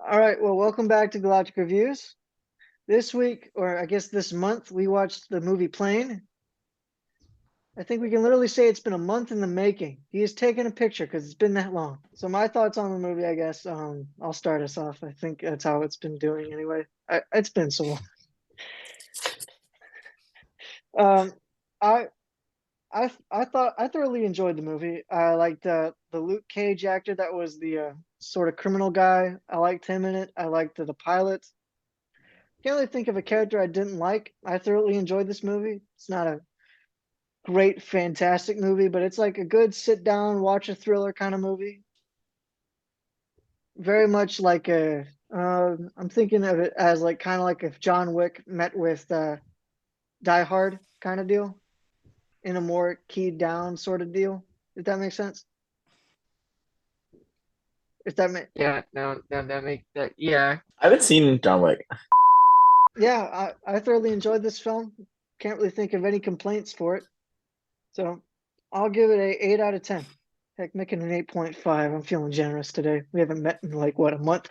All right, well, welcome back to Galactic Reviews. This week, or I guess this month, we watched the movie Plane. I think we can literally say it's been a month in the making. He has taken a picture because it's been that long. So my thoughts on the movie, I guess, I'll start us off. I think that's how it's been doing anyway. It's been so long. Um, I I thoroughly enjoyed the movie. I liked the Luke Cage actor that was the sort of criminal guy. I liked him in it. I liked the pilot. Can't really think of a character I didn't like. I thoroughly enjoyed this movie. It's not a great, fantastic movie, but it's like a good sit down, watch a thriller kind of movie. Very much like I'm thinking of it as like kind of like if John Wick met with Die Hard kind of deal in a more keyed down sort of deal. If that makes sense. If that makes Yeah, no, that makes that. Yeah, I haven't seen John Wick. Yeah, I thoroughly enjoyed this film. Can't really think of any complaints for it. So I'll give it a 8 out of 10. Heck, making an 8.5. I'm feeling generous today. We haven't met in like what, a month?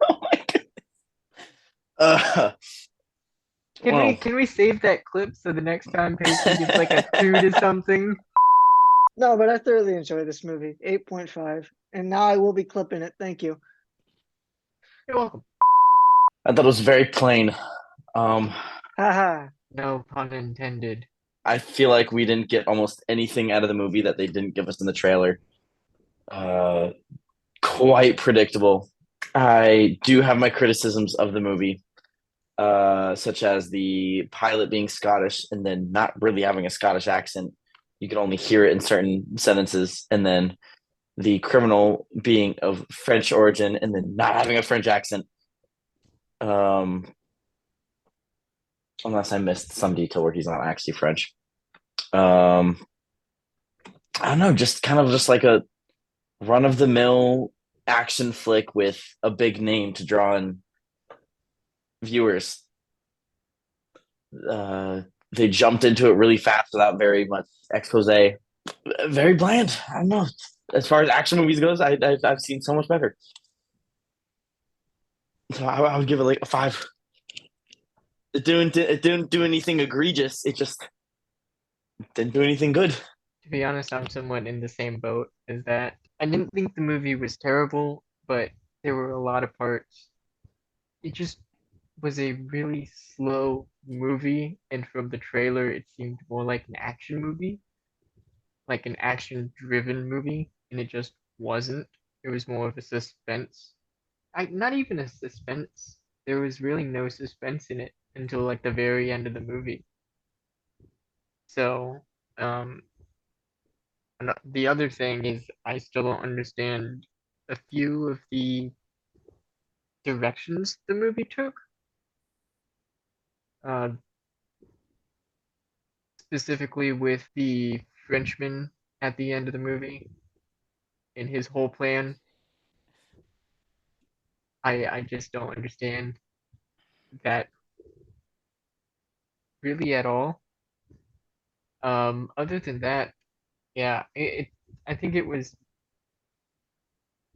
Oh my God. Uh, can we well, can we save that clip so the next time Pacey gives like a two to something? No, but I thoroughly enjoyed this movie. 8.5. And now I will be clipping it. Thank you. You're welcome. I thought it was very plain. Um, Haha. No pun intended. I feel like we didn't get almost anything out of the movie that they didn't give us in the trailer. Uh, Quite predictable. I do have my criticisms of the movie, such as the pilot being Scottish and then not really having a Scottish accent. You can only hear it in certain sentences, and then the criminal being of French origin and then not having a French accent. Um, Unless I missed some detail where he's not actually French. Um, I don't know, just kind of just like a run of the mill action flick with a big name to draw in viewers. Uh, they jumped into it really fast without very much expose. Very bland. I don't know. As far as action movies goes, I've seen so much better. So I would give it like a five. It didn't do anything egregious. It just didn't do anything good. To be honest, I'm somewhat in the same boat as that. I didn't think the movie was terrible, but there were a lot of parts. It just was a really slow movie, and from the trailer, it seemed more like an action movie, like an action-driven movie, and it just wasn't. It was more of a suspense. Not even a suspense. There was really no suspense in it until like the very end of the movie. So, um, the other thing is I still don't understand a few of the directions the movie took. Uh, Specifically with the Frenchman at the end of the movie and his whole plan. I just don't understand that really at all. Other than that, yeah, I think it was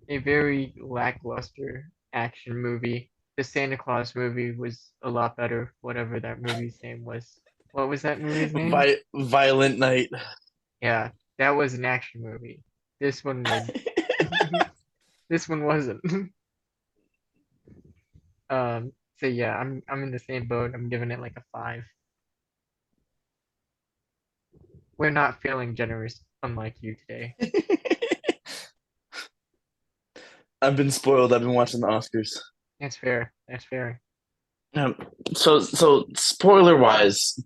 a very lackluster action movie. The Santa Claus movie was a lot better, whatever that movie's name was. What was that movie's name? Violent Night. Yeah, that was an action movie. This one was this one wasn't. So yeah, I'm in the same boat. I'm giving it like a five. We're not feeling generous, unlike you today. I've been spoiled. I've been watching the Oscars. That's fair. That's fair. Um, so spoiler wise,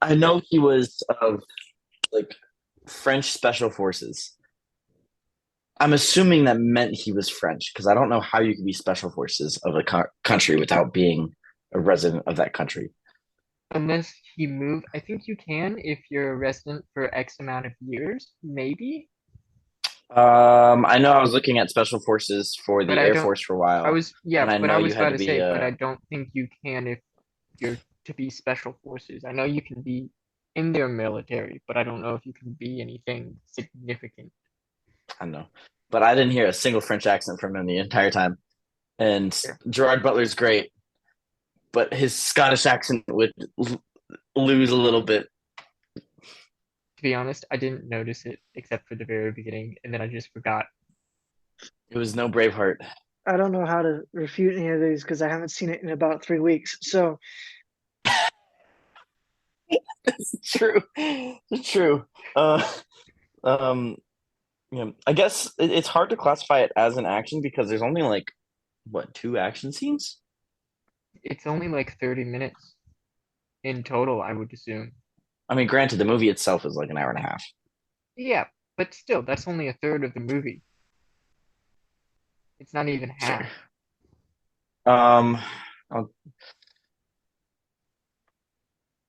I know he was of like French special forces. I'm assuming that meant he was French because I don't know how you can be special forces of a country without being a resident of that country. Unless he moved, I think you can if you're a resident for X amount of years, maybe. I know I was looking at special forces for But the I Air don't. Force for a while, and I But know I you was had about to to be say, but I don't think you can if you're to be special forces. I know you can be in their military, but I don't know if you can be anything significant. I don't know, but I didn't hear a single French accent from him the entire time. And Yeah. Gerard Butler's great, but his Scottish accent would lose a little bit. To be honest, I didn't notice it except for the very beginning, and then I just forgot. It was no Braveheart. I don't know how to refute any of these because I haven't seen it in about 3 weeks. So It's true. It's true. Um, yeah, I guess it's hard to classify it as an action because there's only like what, two action scenes? It's only like 30 minutes in total, I would assume. I mean, granted, the movie itself is like an hour and a half. Yeah, but still, that's only a third of the movie. It's not even Sure. half. Um,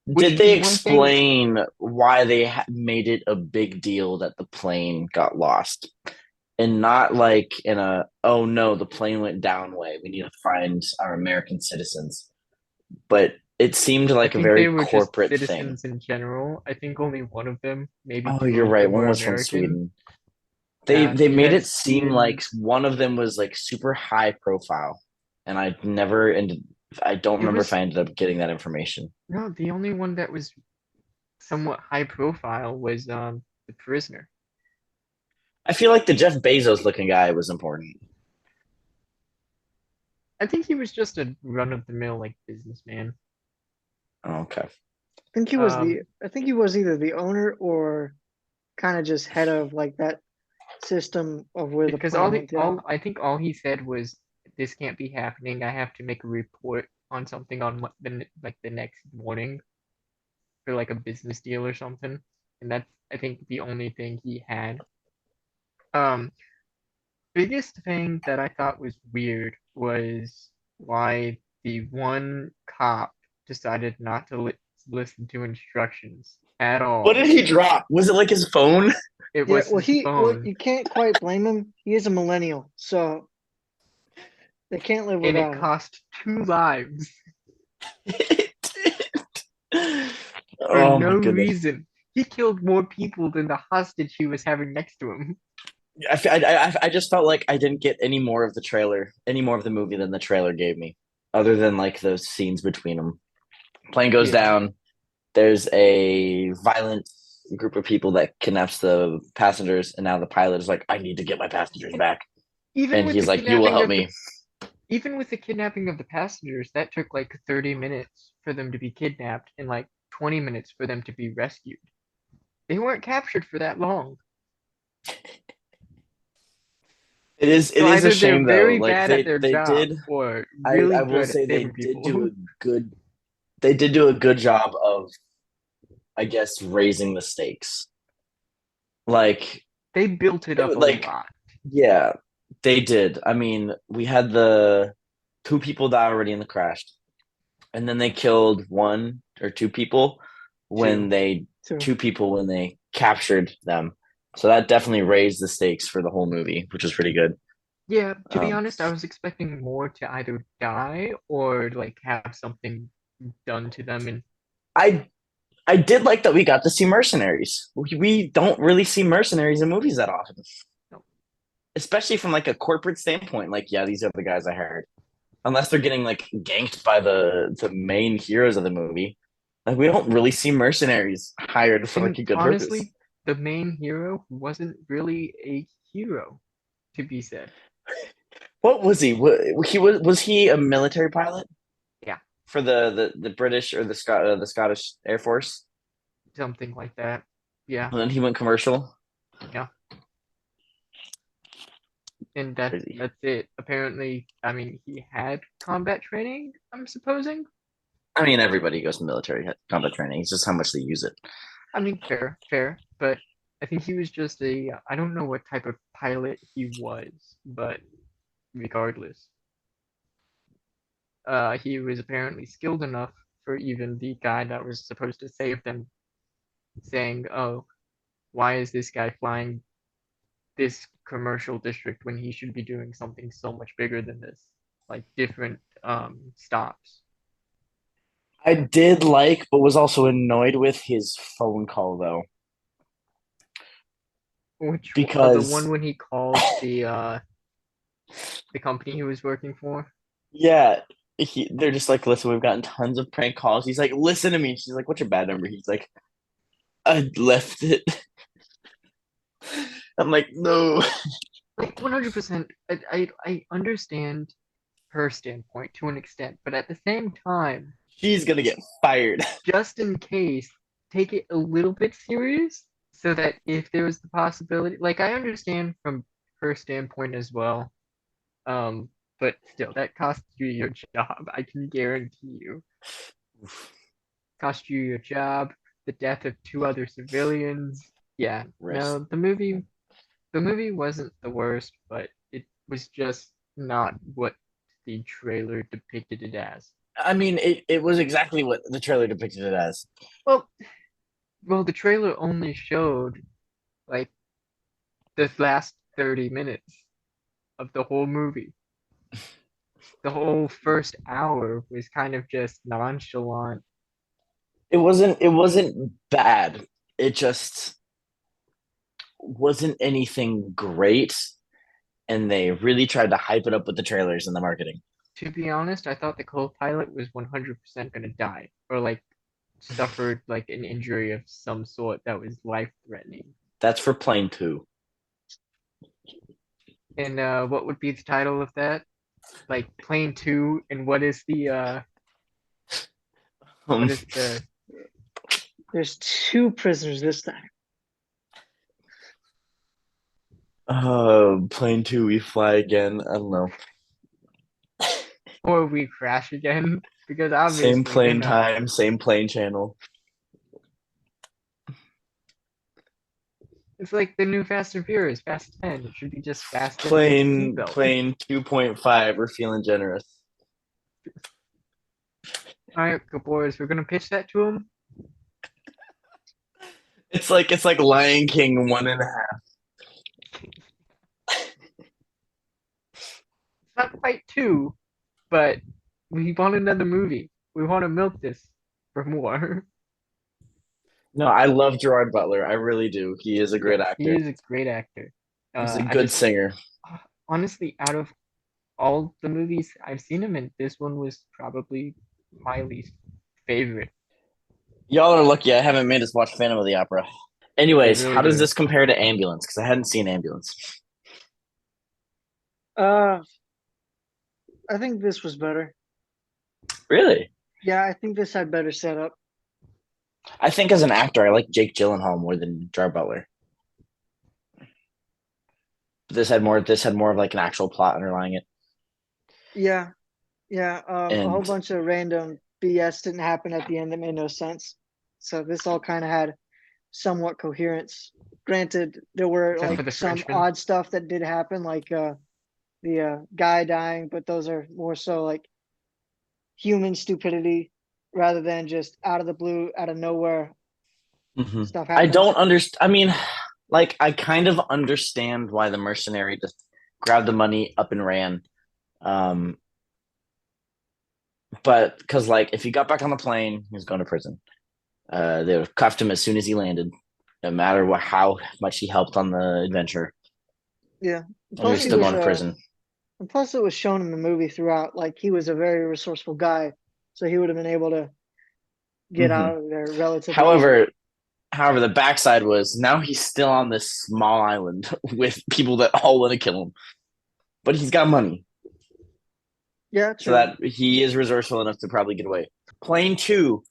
Which did they one thing explain why they made it a big deal that the plane got lost? And not like in a, oh no, the plane went down way. We need to find our American citizens. But it seemed I like a think they very were just corporate thing. citizens in general. I think only one of them, maybe Oh, two you're of right. them One were was from American. Sweden. They He made had it seem Sweden. like one of them was like super high profile, and I never ended. I don't It remember if was I ended up getting that information. no, the only one that was somewhat high profile was the prisoner. I feel like the Jeff Bezos looking guy was important. I think he was just a run of the mill like businessman. Oh, okay. Um, I think he was either the owner or kind of just head of like that system of where the because plane went down. all I think all he said was this can't be happening. I have to make a report on something on like the next morning for like a business deal or something. And that's I think the only thing he had. Um, biggest thing that I thought was weird was why the one cop decided not to listen to instructions at What all. did he drop? Was it like his phone? It Yeah, was his well, phone, you can't quite blame him. He is a millennial, so they can't live and it without it. cost two lives for Oh my no goodness. reason. He killed more people than the hostage he was having next to him. I just felt like I didn't get any more of the trailer, any more of the movie than the trailer gave me, other than like those scenes between them. Plane goes Yeah. down. There's a violent group of people that kidnaps the passengers, and now the pilot is like, "I need to get my passengers And back," even and with he's the like, "You will kidnapping help of the me." even with the kidnapping of the passengers, that took like 30 minutes for them to be kidnapped and like 20 minutes for them to be rescued. They weren't captured for that long. It So is a either they're shame though. very Like bad at their they job did. or I really will good at say they saving did do people. a good. They did do a good job of, I guess, raising the stakes. Like They built it up a like lot. yeah, they did. I mean, we had the two people die already in the crash, and then they killed one or two people when Two. they So two people when they captured them. So that definitely raised the stakes for the whole movie, which was pretty good. Yeah, to be Um, honest, I was expecting more to either die or like have something done to them and I I did like that we got to see mercenaries. We don't really see mercenaries in movies that often, no, especially from like a corporate standpoint. Like, yeah, these are the guys I hired, unless they're getting like ganked by the main heroes of the movie. Like, we don't really see mercenaries hired for like and a good purpose. honestly, the main hero wasn't really a hero to be said. What was he? He was he a military pilot Yeah, for the British or the Scottish Air Force? something like that. Yeah, And then he went commercial. yeah. And Crazy. that's it. Apparently, I mean, he had combat training, I'm supposing. I mean, everybody goes to military combat training. It's just how much they use it. I mean, fair, fair, but I think he was just a I don't know what type of pilot he was, but regardless, he was apparently skilled enough for even the guy that was supposed to save them saying, "Oh, why is this guy flying this commercial district when he should be doing something so much bigger than this, like different stops." I did like, but was also annoyed with his phone call though. Which the one because when he calls the company he was working for. yeah, they're just like, listen, we've gotten tons of prank calls. He's like, listen to me. She's like, what's your bad number? He's like, I left it. I'm like, no. Like 100%, I understand her standpoint to an extent, but at the same time, She's gonna get fired. just in case, take it a little bit serious so that if there was the possibility, like I understand from her standpoint as well, but still, that costs you your job. I can guarantee you, cost you your job, the death of two other civilians. Yeah, no, Rest. the movie wasn't the worst, but it was just not what the trailer depicted it as. I mean, it was exactly what the trailer depicted it as. Well, the trailer only showed like the last 30 minutes of the whole movie. The whole first hour was kind of just nonchalant. It wasn't bad. It just wasn't anything great, and they really tried to hype it up with the trailers and the marketing. To be honest, I thought the co-pilot was 100% gonna die or like suffered like an injury of some sort that was life-threatening. That's for Plane 2. And what would be the title of that? Like Plane 2, and what Um, is the There's two prisoners this time. Plane 2, we fly again. I don't know. or we crash again? Because Same obviously they're plane not. time, same plane channel. It's like the new Fast and Furious, Fast 10. It should be just fasten your Plane seatbelt. plane 2.5, we're feeling generous. All right, good boys, we're gonna pitch that to them. It's like Lion King one and a half. It's not quite two, but we want another movie. We want to milk this for more. No, I love Gerard Butler. I really do. He is a great Yes, he actor. is a great actor. He's a I good just singer. honestly, out of all the movies I've seen him in, this one was probably my least favorite. Y'all are lucky I haven't made us watch Phantom of the Opera. We Anyways, really how does do. this compare to Ambulance? Because I hadn't seen Ambulance. Uh, I think this was better. Really? Yeah, I think this had better setup. I think as an actor, I like Jake Gyllenhaal more than Gerard Butler. This had more of like an actual plot underlying it. Yeah, yeah. A whole And bunch of random BS didn't happen at the end that made no sense. So this all kind of had somewhat coherence. Granted, there were Except for like the some Frenchman. odd stuff that did happen, like the guy dying, but those are more so like human stupidity rather than just out of the blue, out of nowhere mhm. stuff I don't happens. understand. I mean, like, I kind of understand why the mercenary just grabbed the money up and ran. Um, but because like if he got back on the plane, he was going to prison. They would have cuffed him as soon as he landed, no matter how much he helped on the adventure. Yeah. And he was Plus, he still was going to prison. and plus it was shown in the movie throughout, like he was a very resourceful guy, so he would have been able to get Hmm. out of there relatively easily. However, however, the backside was now he's still on this small island with people that all want to kill him, but he's got money, Yeah, so true. that he is resourceful enough to probably get away. Plane 2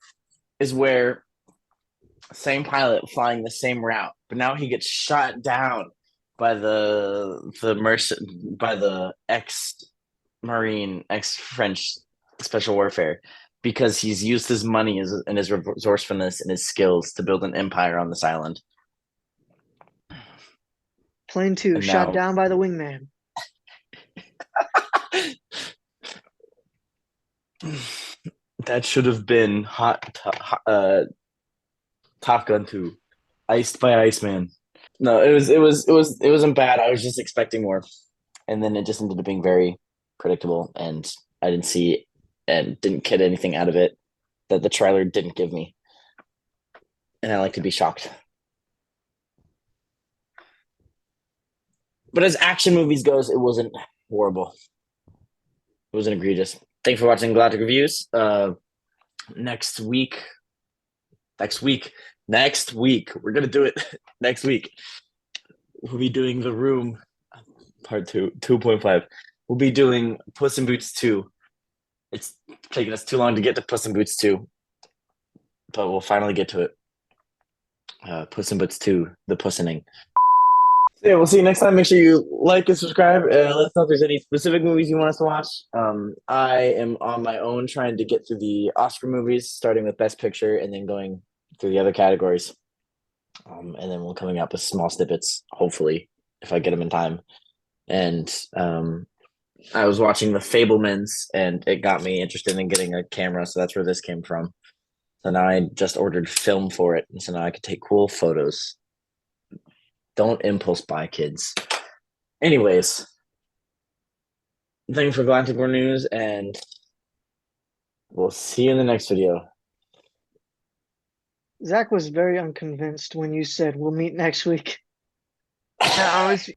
is where same pilot flying the same route, but now he gets shot down by the ex Marine, ex French special warfare because he's used his money and his resourcefulness and his skills to build an empire on this island. Plane two And shot now down by the wingman. that should have been Top Gun 2, Iced by Iceman. No, it wasn't bad. I was just expecting more, and then it just ended up being very predictable, and I didn't see and didn't get anything out of it that the trailer didn't give me, and I like to be shocked. But as action movies goes, it wasn't horrible. It wasn't egregious. Thanks for watching Galactic Reviews. Next week, we're gonna do it next week. We'll be doing The Room Part 2, 2.5. We'll be doing Puss in Boots 2. It's taking us too long to get to Puss in Boots 2, but we'll finally get to it. Puss in Boots 2, the pussening. Yeah, we'll see you next time. Make sure you like and subscribe. Let us know if there's any specific movies you want us to watch. I am on my own trying to get through the Oscar movies, starting with Best Picture and then going through the other categories. And then we're coming up with small snippets, hopefully, if I get them in time. And I was watching The Fablemans, and it got me interested in getting a camera, so that's where this came from. So now I just ordered film for it, and so now I can take cool photos. Don't impulse buy, kids. Anyways, thank you for Galactic War News, and we'll see you in the next video. Zach was very unconvinced when you said we'll meet next week. Yeah, I was